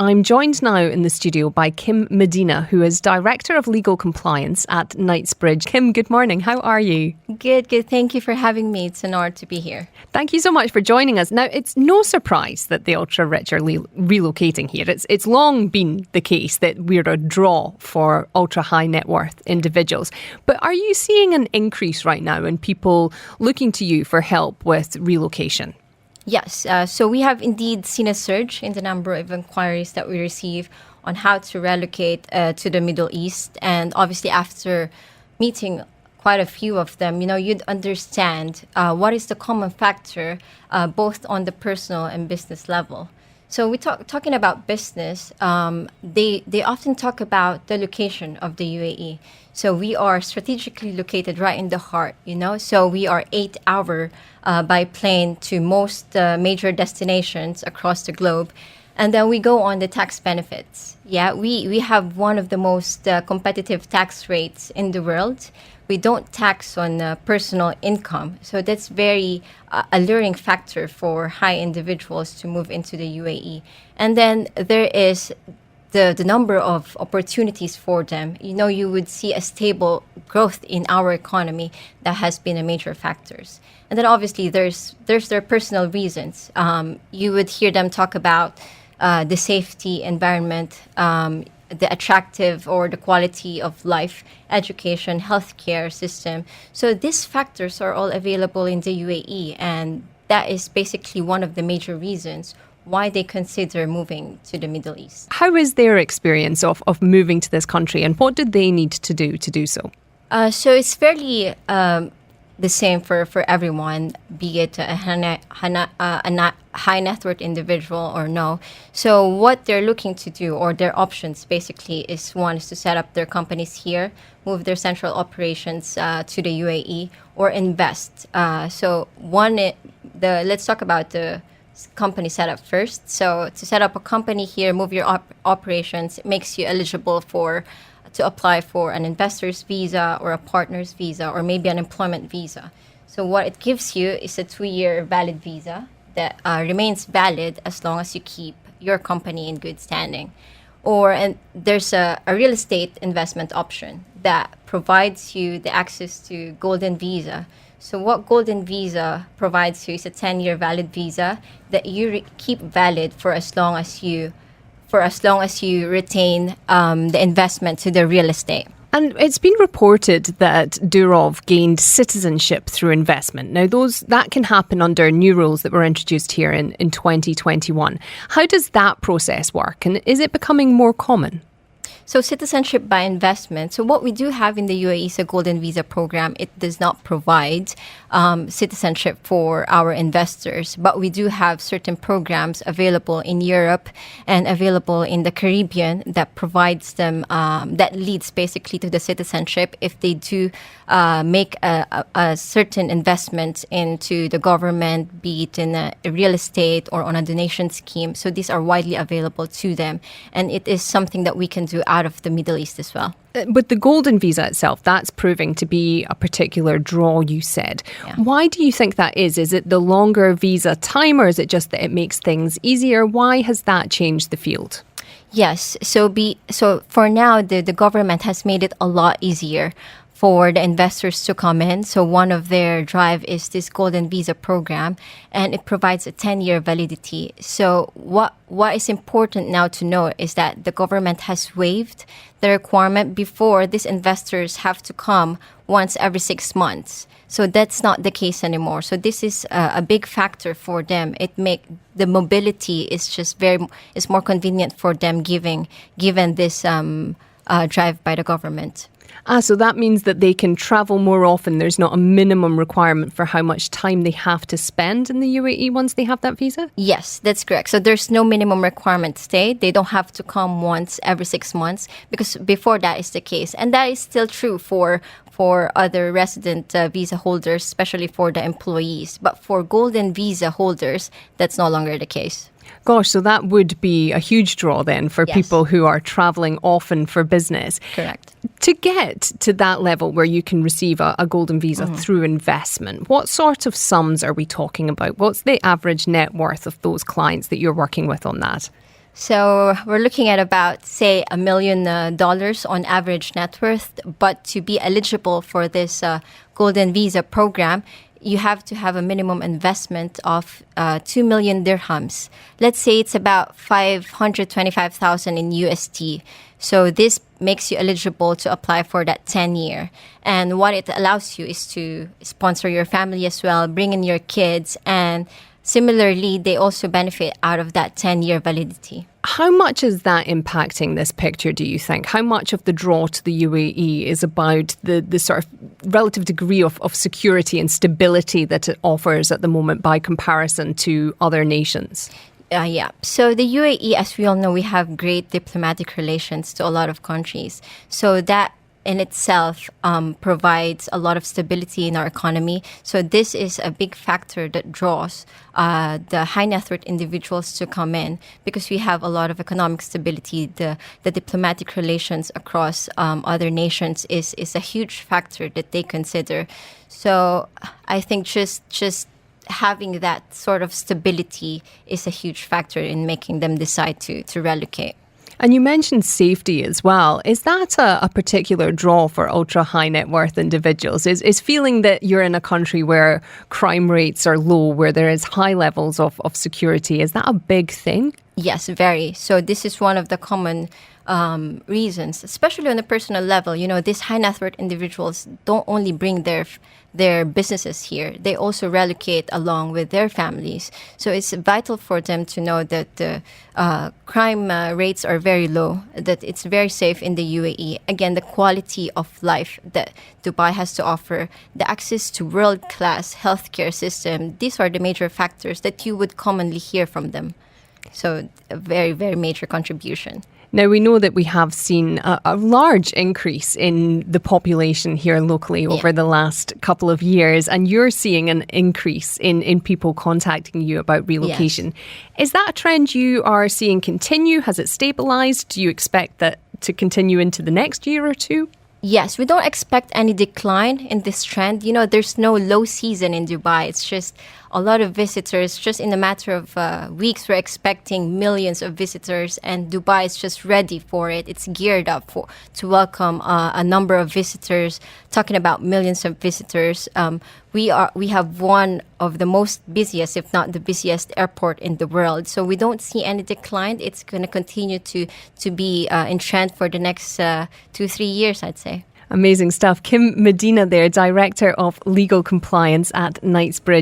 I'm joined now in the studio by Kim Medina, who is Director of Legal Compliance at Knightsbridge. Kim, good morning. How are you? Good. Thank you for having me. It's an honor to be here. Thank you so much for joining us. Now, it's no surprise that the ultra-rich are relocating here. It's long been the case that we're a draw for ultra-high net worth individuals. But are you seeing an increase right now in people looking to you for help with relocation? Yes. So we have indeed seen a surge in the number of inquiries that we receive on how to relocate to the Middle East. And obviously, after meeting quite a few of them, you'd understand what is the common factor, both on the personal and business level. So we talking about business, they often talk about the location of the UAE. So we are strategically located right in the heart, So we are 8 hours by plane to most major destinations across the globe. And then we go on the tax benefits. Yeah, we have one of the most competitive tax rates in the world. We don't tax on personal income. So that's very alluring factor for high individuals to move into the UAE. And then there is the number of opportunities for them. You would see a stable growth in our economy that has been a major factors. And then obviously there's their personal reasons. You would hear them talk about the safety environment, the attractive or the quality of life, education, healthcare system. So these factors are all available in the UAE, and that is basically one of the major reasons why they consider moving to the Middle East. How is their experience of moving to this country, and what do they need to do so? So it's fairly the same for everyone, be it a high net worth individual or no. So what they're looking to do, or their options basically, is one is to set up their companies here, move their central operations to the UAE, or invest. Let's talk about the company setup first. So to set up a company here, move your operations, it makes you eligible to apply for an investor's visa or a partner's visa or maybe an employment visa. So what it gives you is a 2-year valid visa that remains valid as long as you keep your company in good standing. And there's a real estate investment option that provides you the access to Golden Visa. So what Golden Visa provides you is a 10-year valid visa that you keep valid for as long as you retain the investment to the real estate. And it's been reported that Durov gained citizenship through investment. Now, that can happen under new rules that were introduced here in 2021. How does that process work, and is it becoming more common? So citizenship by investment. So what we do have in the UAE is a Golden Visa program. It does not provide citizenship for our investors, but we do have certain programs available in Europe and available in the Caribbean that provides them, that leads basically to the citizenship if they do make a certain investment into the government, be it in a real estate or on a donation scheme. So these are widely available to them, and it is something that we can do out of the Middle East as well. But the Golden Visa itself, that's proving to be a particular draw, you said. Yeah. Why do you think that is? Is it the longer visa time, or is it just that it makes things easier? Why has that changed the field? Yes. So for now, the government has made it a lot easier for the investors to come in. So one of their drive is this Golden Visa program, and it provides a 10-year validity. So what is important now to know is that the government has waived the requirement before. These investors have to come once every 6 months. So that's not the case anymore. So this is a big factor for them. The mobility is more convenient for them given this drive by the government. So that means that they can travel more often. There's not a minimum requirement for how much time they have to spend in the UAE once they have that visa? Yes, that's correct. So there's no minimum requirement to stay. They don't have to come once every 6 months, because before that is the case. And that is still true for other resident visa holders, especially for the employees. But for Golden Visa holders, that's no longer the case. Gosh, so that would be a huge draw then for people who are travelling often for business. Correct. To get to that level where you can receive a Golden Visa through investment, what sort of sums are we talking about? What's the average net worth of those clients that you're working with on that? So we're looking at about, say, $1 million on average net worth. But to be eligible for this Golden Visa program, you have to have a minimum investment of 2 million dirhams. Let's say it's about 525,000 in USD. So this makes you eligible to apply for that 10-year. And what it allows you is to sponsor your family as well, bring in your kids, and similarly, they also benefit out of that 10-year validity. How much is that impacting this picture, do you think? How much of the draw to the UAE is about the sort of relative degree of security and stability that it offers at the moment by comparison to other nations? Yeah. So the UAE, as we all know, we have great diplomatic relations to a lot of countries. So that in itself provides a lot of stability in our economy. So this is a big factor that draws the high net worth individuals to come in, because we have a lot of economic stability. The diplomatic relations across other nations is a huge factor that they consider. So I think just having that sort of stability is a huge factor in making them decide to relocate. And you mentioned safety as well. Is that a particular draw for ultra high net worth individuals? Is feeling that you're in a country where crime rates are low, where there is high levels of security, is that a big thing? Yes, very. So this is one of the common reasons, especially on a personal level. You know, these high net worth individuals don't only bring their businesses here, they also relocate along with their families. So it's vital for them to know that the crime rates are very low, that it's very safe in the UAE. Again, the quality of life that Dubai has to offer, the access to world-class healthcare system, these are the major factors that you would commonly hear from them. So a very, very major contribution. Now, we know that we have seen a large increase in the population here locally over the last couple of years, and you're seeing an increase in people contacting you about relocation. Yes. Is that a trend you are seeing continue? Has it stabilised? Do you expect that to continue into the next year or two? Yes, we don't expect any decline in this trend. You know, there's no low season in Dubai. It's just a lot of visitors. Just in a matter of weeks, we're expecting millions of visitors, and Dubai is just ready for it. It's geared up to welcome a number of visitors. Talking about millions of visitors, we have one of the most busiest, if not the busiest, airport in the world. So we don't see any decline. It's going to continue to be in trend for the next 2-3 years, I'd say. Amazing stuff. Kim Medina there, Director of Legal Compliance at Knightsbridge